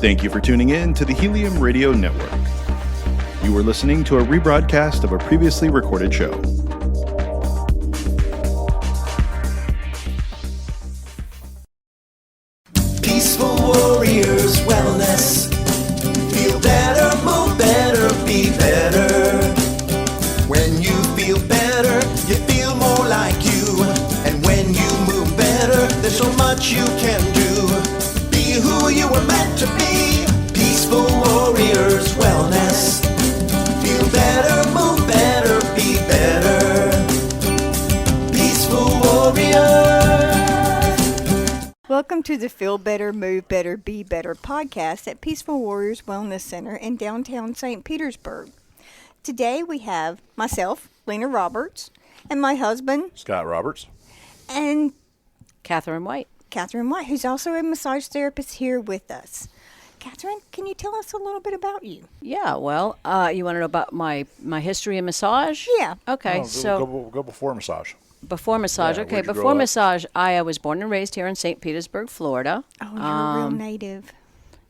Thank you for tuning in to the Helium Radio Network. You are listening to a rebroadcast of a previously recorded show. Peaceful Warriors Wellness. Feel better, move better, be better. When you feel better, you feel more like you. And when you move better, there's so much you can do. Be who you were meant to be. Peaceful Warriors Wellness. Feel better, move better, be better. Peaceful Warriors. Welcome to the Feel Better, Move Better, Be Better podcast at Peaceful Warriors Wellness Center in downtown St. Petersburg. Today we have myself, Lena Roberts, and my husband, Scott Roberts, and Katherine White. Katherine White, who's also a massage therapist here with us. Katherine, can you tell us a little bit about you? Yeah, well, you want to know about my history in massage? Yeah. Okay, go before massage. Before massage, Yeah, okay. where'd you Before grow up? massage, I was born and raised here in St. Petersburg, Florida. Oh, you're a real native.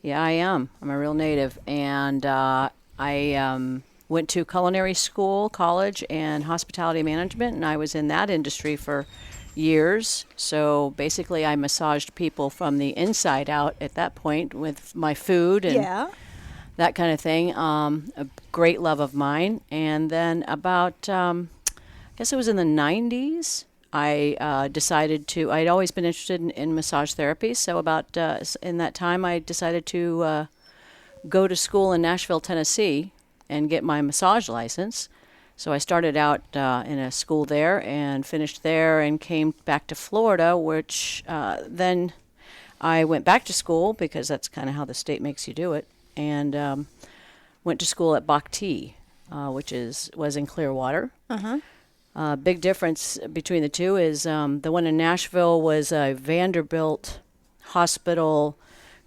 Yeah, I am. I'm a real native. And I went to culinary school, college, and hospitality management, and I was in that industry for years. So basically, I massaged people from the inside out at that point with my food and that kind of thing. A great love of mine. And then about, I guess it was in the 90s, I decided to, I'd always been interested in massage therapy. So about in that time, I decided to go to school in Nashville, Tennessee, and get my massage license. So I started out in a school there and finished there and came back to Florida, which then I went back to school because that's kind of how the state makes you do it, and went to school at Bhakti, which was in Clearwater. Big difference between the two is the one in Nashville was a Vanderbilt hospital,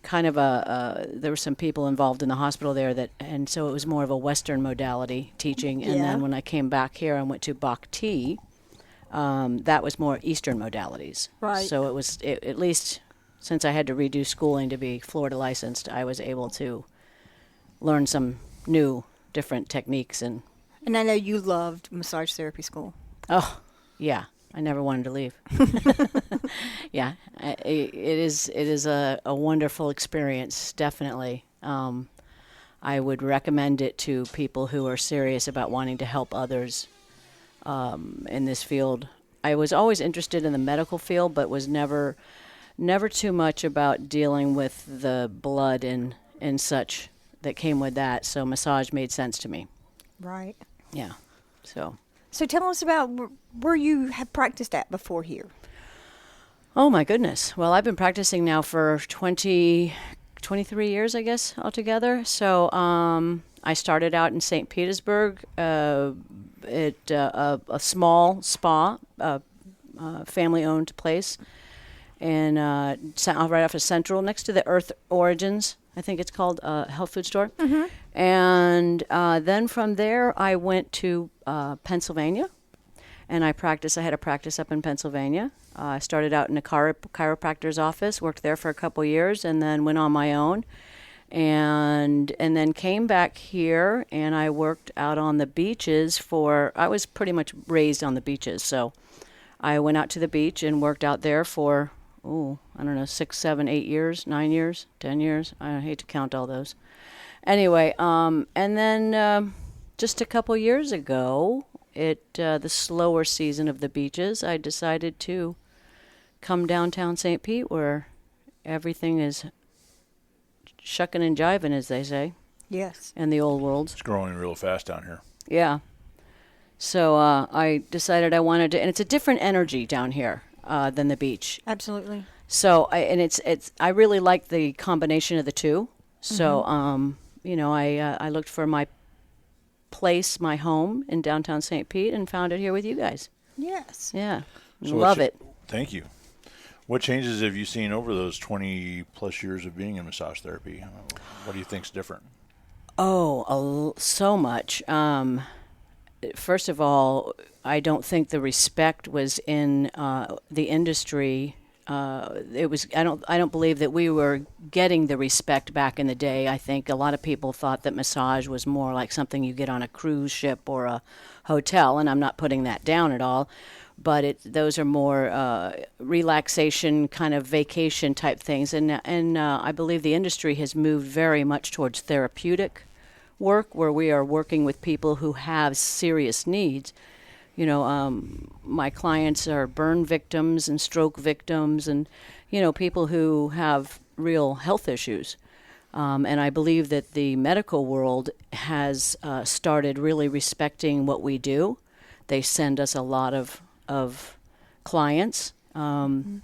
kind of there were some people involved in the hospital there and so it was more of a Western modality teaching. And then when I came back here and went to Bhakti, that was more Eastern modalities. Right. So it was, at least since I had to redo schooling to be Florida licensed, I was able to learn some new, different technies. And I know you loved massage therapy school. oh, yeah. I never wanted to leave. Yeah, it is a wonderful experience, definitely. I would recommend it to people who are serious about wanting to help others in this field. I was always interested in the medical field, but was never too much about dealing with the blood and such that came with that. So massage made sense to me. Right. Yeah, so... So tell us about where you have practiced at before here. Oh, my goodness. Well, I've been practicing now for 23 years, I guess, altogether. So I started out in St. Petersburg at a small spa, family-owned place, and right off of Central, next to the Earth Origins, I think it's called, health food store. Mm-hmm. And then from there, I went to Pennsylvania, and I had a practice up in Pennsylvania. I started out in a chiropractor's office, worked there for a couple years, and then went on my own, and then came back here, and I worked out on the beaches I was pretty much raised on the beaches, so I went out to the beach and worked out there for, I don't know, 6, 7, 8 years, 9 years, 10 years. I hate to count all those. Anyway, and then just a couple years ago, the slower season of the beaches, I decided to come downtown St. Pete, where everything is shucking and jiving, as they say. Yes. In the old world. It's growing real fast down here. Yeah. So I decided I wanted to, and it's a different energy down here than the beach. Absolutely. So I really like the combination of the two. So I looked for my place, my home in downtown St. Pete, and found it here with you guys. Yes. Yeah. So Love it. Thank you. What changes have you seen over those 20 plus years of being in massage therapy? What do you think's different? Oh, so much. First of all, I don't think the respect was in the industry it was. I don't believe that we were getting the respect back in the day. I think a lot of people thought that massage was more like something you get on a cruise ship or a hotel, and I'm not putting that down at all. But those are more relaxation, kind of vacation type things, and I believe the industry has moved very much towards therapeutic work, where we are working with people who have serious needs. My clients are burn victims and stroke victims, and people who have real health issues. And I believe that the medical world has started really respecting what we do. They send us a lot of clients, and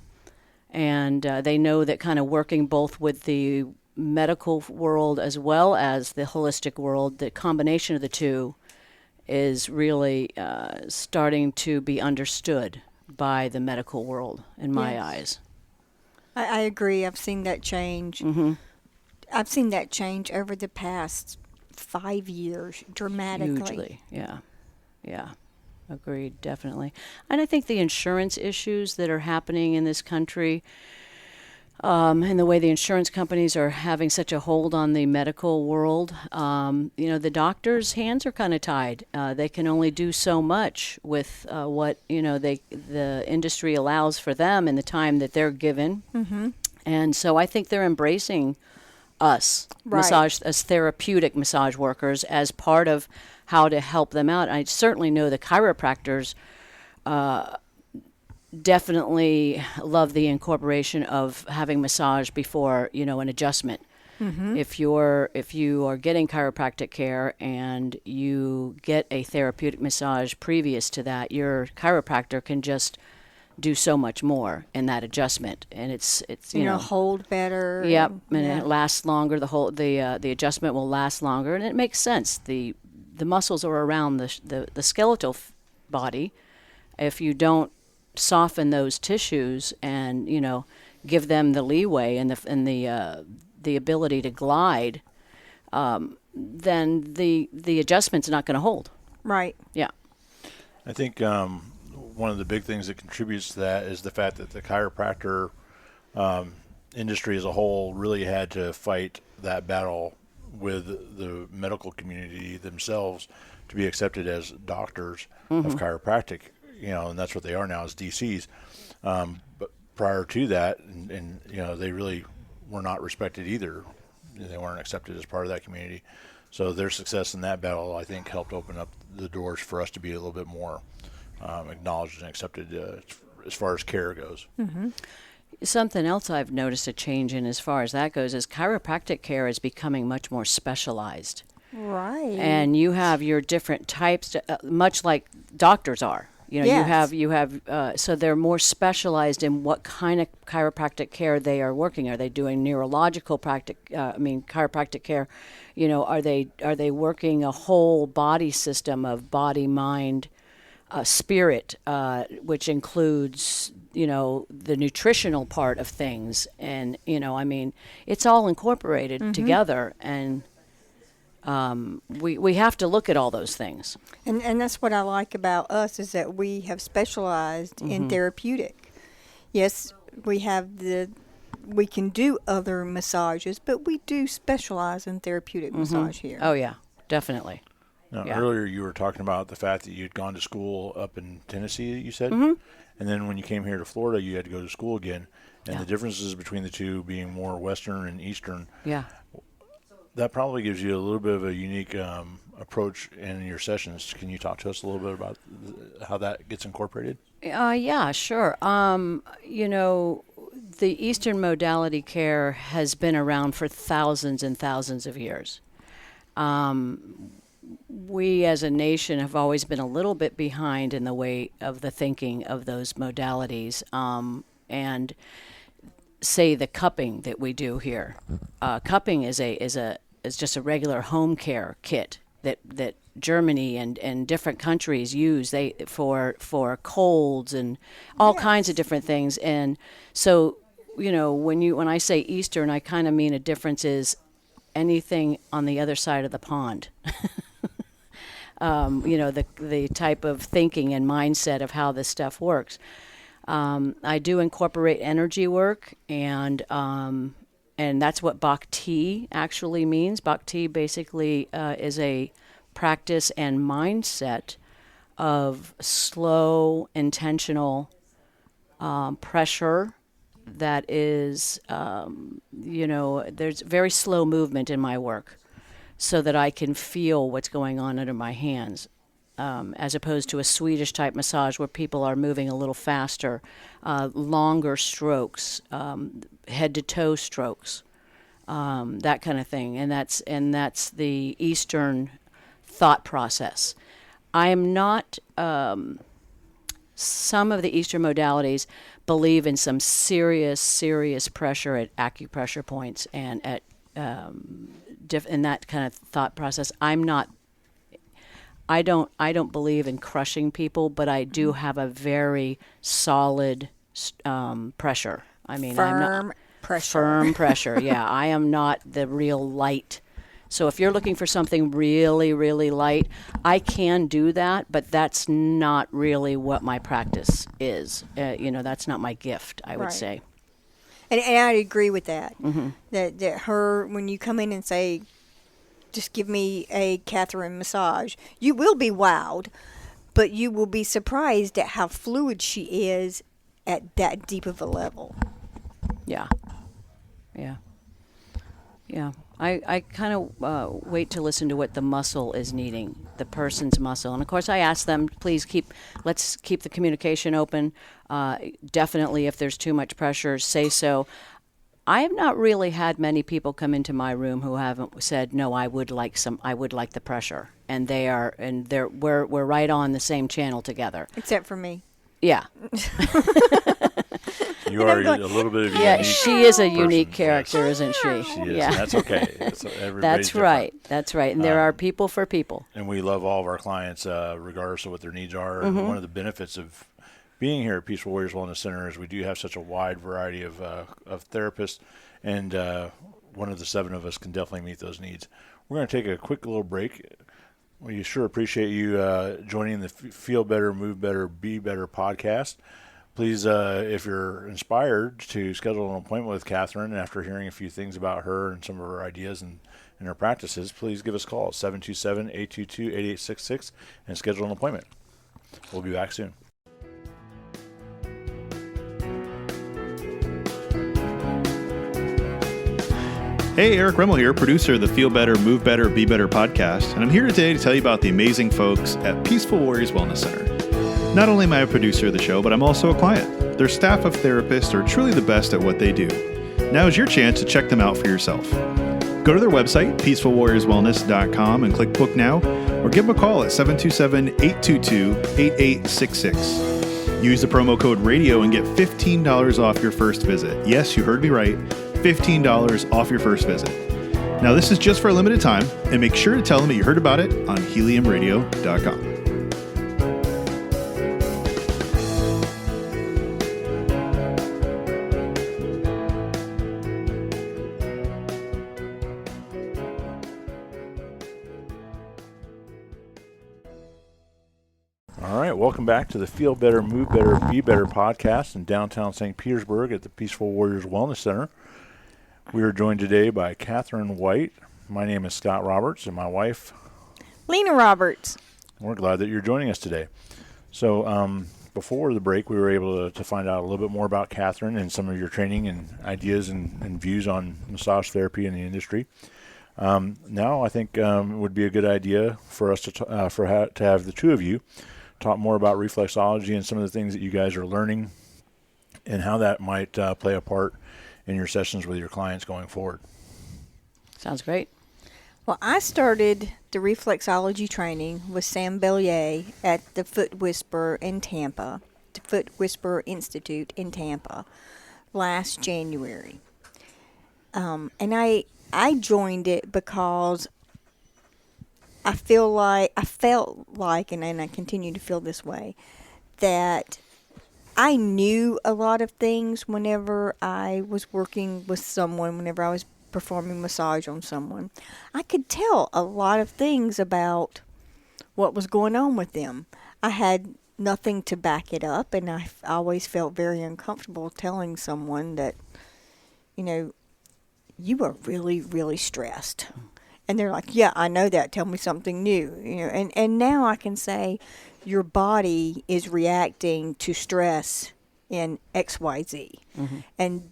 they know that kind of working both with the medical world as well as the holistic world, the combination of the two is really starting to be understood by the medical world in my eyes. I agree. I've seen that change. Mm-hmm. I've seen that change over the past 5 years dramatically. Hugely, yeah. Agreed, definitely. And I think the insurance issues that are happening in this country, and the way the insurance companies are having such a hold on the medical world, the doctors' hands are kind of tied. They can only do so much with what the industry allows for them in the time that they're given. Mm-hmm. And so I think they're embracing us, as therapeutic massage workers, as part of how to help them out. I certainly know the chiropractors definitely love the incorporation of having massage before an adjustment. Mm-hmm. If you are getting chiropractic care and you get a therapeutic massage previous to that, your chiropractor can just do so much more in that adjustment, and it's hold better. Yep, and it lasts longer. The adjustment will last longer, and it makes sense. The muscles are around the skeletal body. If you don't soften those tissues and give them the leeway and the ability to glide, then the adjustment's not going to hold. Right. Yeah. I think one of the big things that contributes to that is the fact that the chiropractor industry as a whole really had to fight that battle with the medical community themselves to be accepted as doctors of chiropractic, and that's what they are now as DCs. But prior to that, and they really were not respected either. They weren't accepted as part of that community. So their success in that battle, I think, helped open up the doors for us to be a little bit more acknowledged and accepted as far as care goes. Mm-hmm. Something else I've noticed a change in as far as that goes is chiropractic care is becoming much more specialized. Right. And you have your different types, much like doctors are. Yes. You have so they're more specialized in what kind of chiropractic care they are working. Are they doing neurological chiropractic care? Are they working a whole body system of body, mind, spirit, which includes the nutritional part of things, and it's all incorporated together, and we have to look at all those things. And that's what I like about us is that we have specialized in therapeutic. Yes, we can do other massages, but we do specialize in therapeutic massage here. Oh yeah, definitely. Now, Yeah. earlier you were talking about the fact that you'd gone to school up in Tennessee, you said? And then when you came here to Florida, you had to go to school again. And the differences between the two being more Western and Eastern. Yeah. That probably gives you a little bit of a unique approach in your sessions. Can you talk to us a little bit about how that gets incorporated? Yeah, sure. The Eastern modality care has been around for thousands and thousands of years. We as a nation have always been a little bit behind in the way of the thinking of those modalities, and say the cupping that we do here. Cupping is just a regular home care kit that Germany and different countries use for colds and all kinds of different things. And so when I say Eastern, I kind of mean a difference is anything on the other side of the pond. The type of thinking and mindset of how this stuff works. I do incorporate energy work, and that's what Bhakti actually means. Bhakti basically is a practice and mindset of slow, intentional pressure that is, there's very slow movement in my work so that I can feel what's going on under my hands. As opposed to a Swedish type massage where people are moving a little faster, longer strokes, head to toe strokes, that kind of thing, and that's the Eastern thought process. I am not. Some of the Eastern modalities believe in some serious pressure at acupressure points and at in that kind of thought process. I'm not. I don't believe in crushing people, but I do have a very solid pressure. I mean, Firm pressure. Firm pressure, yeah. I am not the real light. So if you're looking for something really, really light, I can do that, but that's not really what my practice is. That's not my gift, I would Right. say. And I agree with that. Mm-hmm. That when you come in and say, just give me a Katherine massage, you will be wowed, but you will be surprised at how fluid she is at that deep of a level. Yeah. I kind of wait to listen to what the muscle is needing, the person's muscle. And of course I ask them, please let's keep the communication open. Definitely if there's too much pressure, say so. I have not really had many people come into my room who haven't said, no, I would like the pressure. And we're right on the same channel together. Except for me. Yeah. You are a little bit of a Yeah, unique she is a person, unique character, yes. isn't she? She is, Yeah. and that's okay. Everybody's That's different. right. That's right. And there are people for people. And we love all of our clients, regardless of what their needs are. Mm-hmm. And one of the benefits of being here at Peaceful Warriors Wellness Center is we do have such a wide variety of therapists, and one of the 7 of us can definitely meet those needs. We're going to take a quick little break. We sure appreciate you joining the Feel Better, Move Better, Be Better podcast. Please, if you're inspired to schedule an appointment with Katherine after hearing a few things about her and some of her ideas and her practices, please give us a call at 727-822-8866 and schedule an appointment. We'll be back soon. Hey, Eric Rimmel here, producer of the Feel Better, Move Better, Be Better podcast, and I'm here today to tell you about the amazing folks at Peaceful Warriors Wellness Center. Not only am I a producer of the show, but I'm also a client. Their staff of therapists are truly the best at what they do. Now is your chance to check them out for yourself. Go to their website, peacefulwarriorswellness.com, and click Book Now, or give them a call at 727-822-8866. Use the promo code RADIO and get $15 off your first visit. Yes, you heard me right. $15 off your first visit. Now, this is just for a limited time, and make sure to tell them that you heard about it on heliumradio.com. All right, welcome back to the Feel Better, Move Better, Be Better podcast in downtown St. Petersburg at the Peaceful Warriors Wellness Center. We are joined today by Katherine White. My name is Scott Roberts, and my wife, Lena Roberts. we're glad that you're joining us today. So before the break, we were able to find out a little bit more about Katherine and some of your training and ideas and views on massage therapy in the industry. Now I think it would be a good idea for us to have the two of you talk more about reflexology and some of the things that you guys are learning and how that might play a part in your sessions with your clients going forward. Sounds great. Well, I started the reflexology training with Sam Bellier at the Foot Whisperer in Tampa, the Foot Whisperer Institute in Tampa, last January. And I joined it because I felt like, and I continue to feel this way, that I knew a lot of things whenever I was working with someone, whenever I was performing massage on someone. I could tell a lot of things about what was going on with them. I had nothing to back it up, and I always felt very uncomfortable telling someone that, you are really, really stressed. And they're like, yeah, I know that. Tell me something new. And now I can say your body is reacting to stress in XYZ. And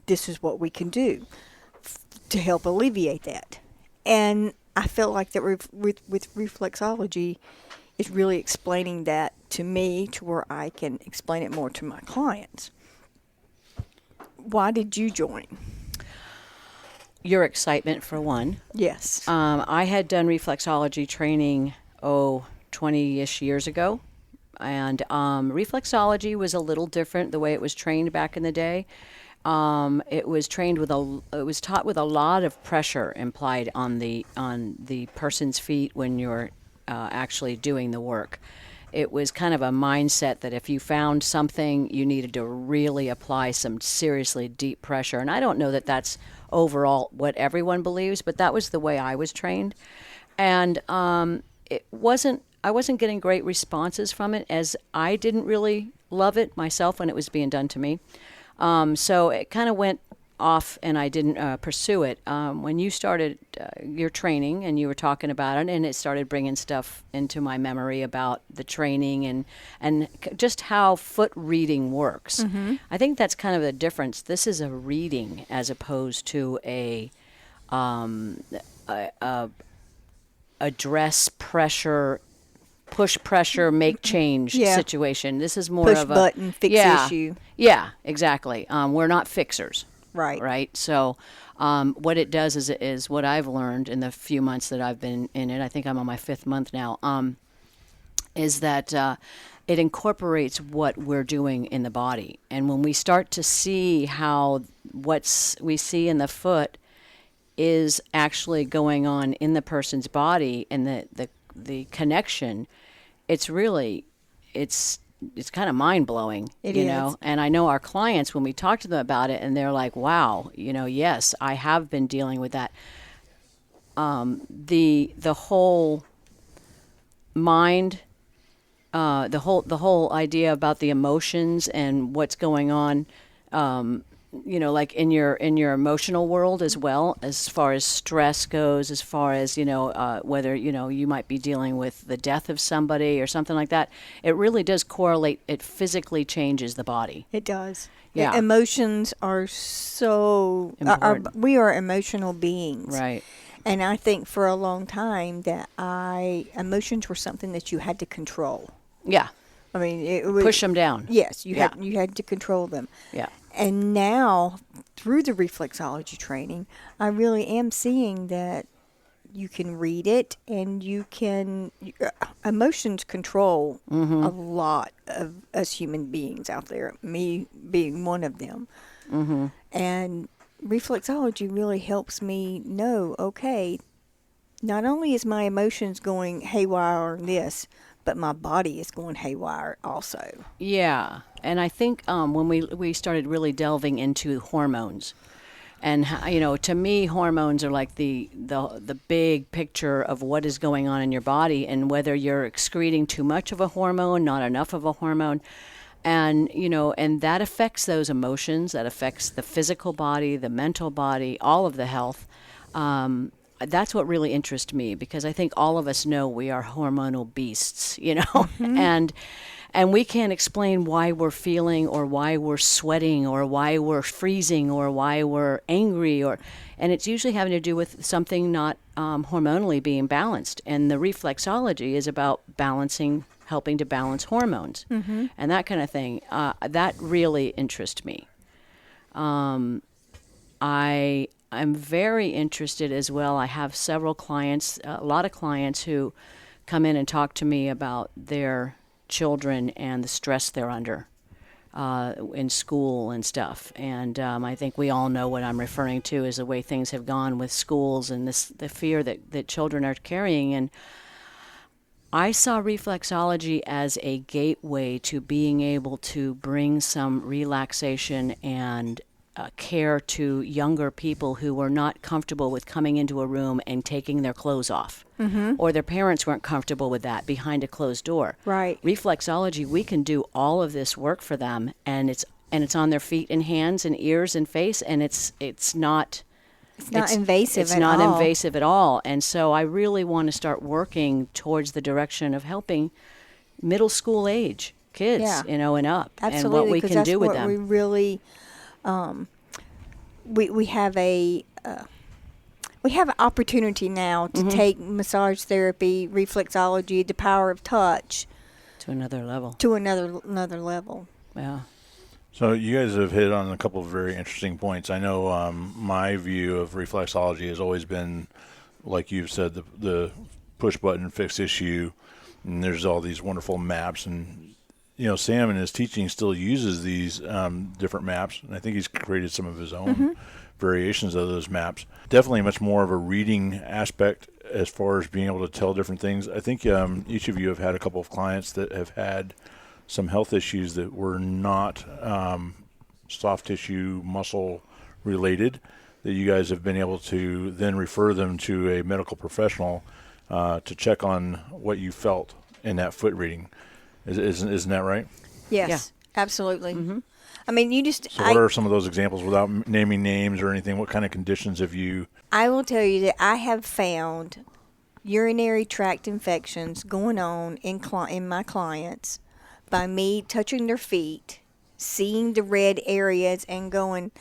this is what we can do to help alleviate that. And I felt like that with reflexology is really explaining that to me to where I can explain it more to my clients. Why did you join? Your excitement, for one. Yes. I had done reflexology training, 20-ish years ago. And reflexology was a little different the way it was trained back in the day. It was taught with a lot of pressure implied on the person's feet when you're actually doing the work. It was kind of a mindset that if you found something, you needed to really apply some seriously deep pressure. And I don't know that that's overall what everyone believes, but that was the way I was trained. And I wasn't getting great responses from it, as I didn't really love it myself when it was being done to me. So it kind of went off, and I didn't pursue it. When you started your training and you were talking about it, and it started bringing stuff into my memory about the training and just how foot reading works. I think that's kind of the difference. This is a reading as opposed to a dress pressure, push pressure, make change situation. This is more push of a button, fix issue. Yeah, exactly. We're not fixers. Right. So what it does is what I've learned in the few months that I've been in it, I think I'm on my 5th month now, is that it incorporates what we're doing in the body. And when we start to see how what we see in the foot is actually going on in the person's body and the connection, it's kind of mind-blowing, you know. And I know our clients, when we talk to them about it, and they're like, wow, yes, I have been dealing with that. The whole mind, the whole idea about the emotions and what's going on, like in your emotional world as well, as far as stress goes, as far as, whether, you might be dealing with the death of somebody or something like that. It really does correlate. It physically changes the body. It does. Yeah. Emotions are so, we are emotional beings. Right. And I think for a long time that emotions were something that you had to control. Yeah. I mean, it was, push them down. Yes, you had to control them. Yeah. And now, through the reflexology training, I really am seeing that you can read it, and emotions control a lot of us human beings out there, me being one of them. And reflexology really helps me know, okay, not only is my emotions going haywire on this, but my body is going haywire also. Yeah. And I think when we started really delving into hormones, and to me, hormones are like the big picture of what is going on in your body, and whether you're excreting too much of a hormone, not enough of a hormone, and and that affects those emotions, that affects the physical body, the mental body, all of the health. That's what really interests me, because I think all of us know we are hormonal beasts, and we can't explain why we're feeling, or why we're sweating, or why we're freezing, or why we're angry, and it's usually having to do with something not hormonally being balanced. And the reflexology is about helping to balance hormones and that kind of thing. That really interests me. I'm very interested as well. I have several clients, a lot of clients who come in and talk to me about their children and the stress they're under in school and stuff. And I think we all know what I'm referring to is the way things have gone with schools and the fear that children are carrying. And I saw reflexology as a gateway to being able to bring some relaxation and care to younger people who were not comfortable with coming into a room and taking their clothes off, or their parents weren't comfortable with that behind a closed door. Right. Reflexology, we can do all of this work for them, and it's on their feet and hands and ears and face, and it's not invasive it's at not all. invasive at all. And so I really want to start working towards the direction of helping middle school age kids, Yeah. and up, Absolutely, and what we 'cause can that's do with what them. we really, we have an opportunity now to take massage therapy, reflexology, the power of touch To another level. to another level. Yeah. So you guys have hit on a couple of very interesting points. I know my view of reflexology has always been, like you've said, the push button fix issue, and there's all these wonderful maps. And Sam in his teaching still uses these different maps, and I think he's created some of his own variations of those maps. Definitely much more of a reading aspect as far as being able to tell different things. I think each of you have had a couple of clients that have had some health issues that were not soft tissue muscle related, that you guys have been able to then refer them to a medical professional to check on what you felt in that foot reading. Isn't that right? Yes, absolutely. I mean, So what are some of those examples without naming names or anything? What kind of conditions have you? I will tell you that I have found urinary tract infections going on in my clients by me touching their feet, seeing the red areas, and going,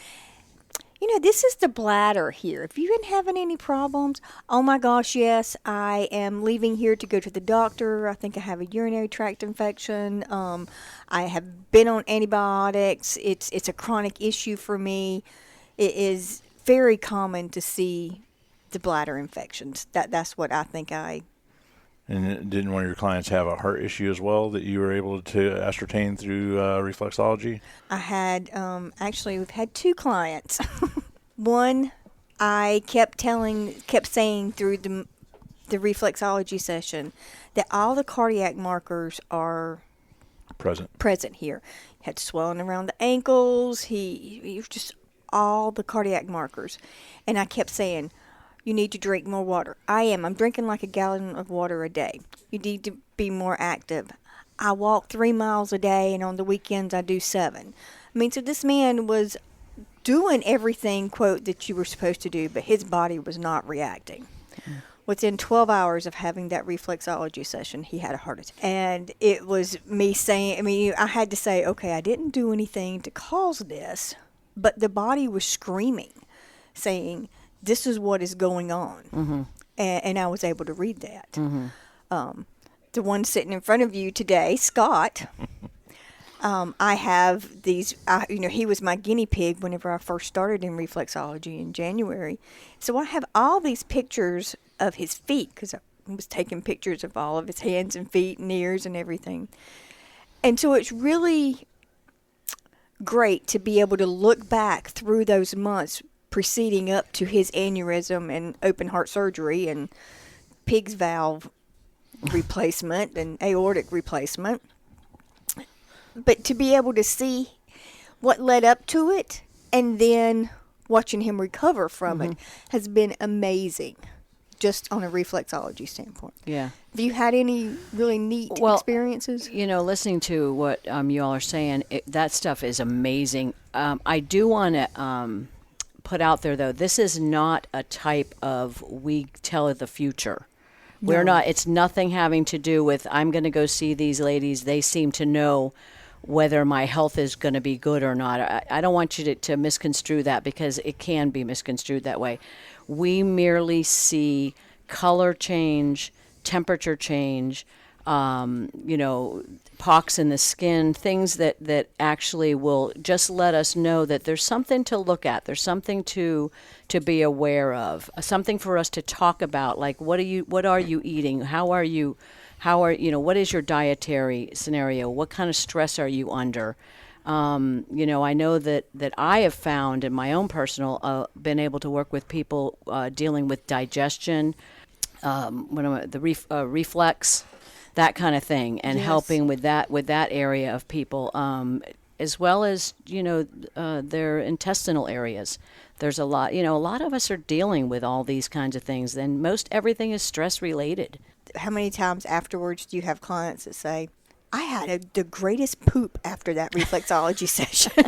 this is the bladder here. If you've been having any problems, oh my gosh, yes, I am leaving here to go to the doctor. I think I have a urinary tract infection. I have been on antibiotics. It's a chronic issue for me. It is very common to see the bladder infections. That's what I think And didn't one of your clients have a heart issue as well that you were able to ascertain through reflexology? I had, actually, we've had two clients. One, I kept saying through the reflexology session that all the cardiac markers are present here. He had swelling around the ankles. He was just all the cardiac markers. And I kept saying, you need to drink more water. I'm drinking like a gallon of water a day. You need to be more active. I walk 3 miles a day, and on the weekends I do 7. I mean, so this man was doing everything, quote, that you were supposed to do, but his body was not reacting. Within 12 hours of having that reflexology session, he had a heart attack. And it was me saying, I had to say, okay, I didn't do anything to cause this, but the body was screaming, saying, this is what is going on. And I was able to read that. The one sitting in front of you today, Scott, I have these, he was my guinea pig whenever I first started in reflexology in January. So I have all these pictures of his feet, because I was taking pictures of all of his hands and feet and ears and everything. And so it's really great to be able to look back through those months preceding up to his aneurysm and open heart surgery and pig's valve replacement and aortic replacement. But to be able to see what led up to it and then watching him recover from it has been amazing, just on a reflexology standpoint. Yeah. Have you had any really neat experiences? Listening to what you all are saying, that stuff is amazing. I do want to put out there, though, this is not a type of we tell the future. We're not. It's nothing having to do with I'm going to go see these ladies. They seem to know whether my health is going to be good or not. I don't want you to misconstrue that, because it can be misconstrued that way. We merely see color change, temperature change, pox in the skin, things that actually will just let us know that there's something to look at. There's something to be aware of, something for us to talk about, like what are you eating? What is your dietary scenario? What kind of stress are you under? I know that I have found in my own personal, been able to work with people dealing with digestion, reflex, that kind of thing, and helping with that area of people. as well as, their intestinal areas. There's a lot of us are dealing with all these kinds of things, and most everything is stress related. How many times afterwards do you have clients that say, I had the greatest poop after that reflexology session?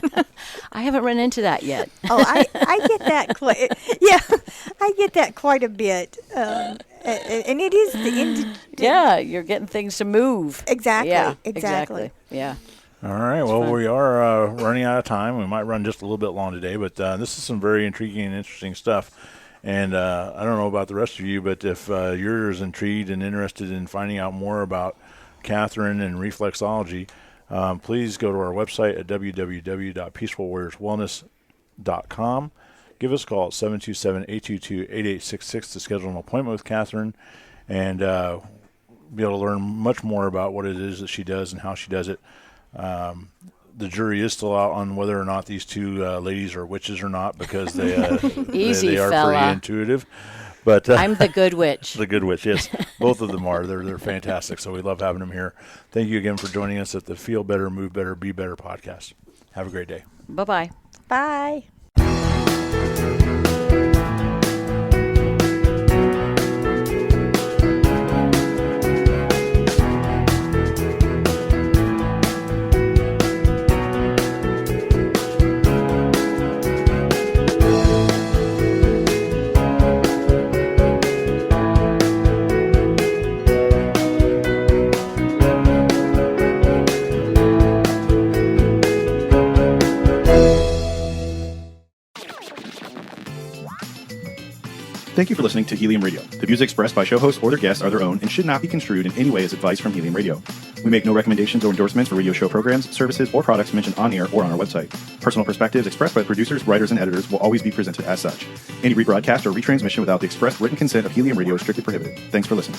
I haven't run into that yet. Oh, I get that. I get that quite a bit. And it is yeah, you're getting things to move. Exactly. Yeah, exactly. Yeah. All right. Well, fun. we are running out of time. We might run just a little bit long today, but this is some very intriguing and interesting stuff. And I don't know about the rest of you, but if you're as intrigued and interested in finding out more about Katherine and reflexology, please go to our website at www.peacefulwarriorswellness.com. Give us a call at 727-822-8866 to schedule an appointment with Katherine and be able to learn much more about what it is that she does and how she does it. The jury is still out on whether or not these two ladies are witches or not, because they Easy, are fella. pretty intuitive. But I'm the good witch. the good witch, yes. Both of them are. They're fantastic, so we love having them here. Thank you again for joining us at the Feel Better, Move Better, Be Better podcast. Have a great day. Bye-bye. Bye. Thank you for listening to Helium Radio. The views expressed by show hosts or their guests are their own and should not be construed in any way as advice from Helium Radio. We make no recommendations or endorsements for radio show programs, services, or products mentioned on air or on our website. Personal perspectives expressed by producers, writers, and editors will always be presented as such. Any rebroadcast or retransmission without the express written consent of Helium Radio is strictly prohibited. Thanks for listening.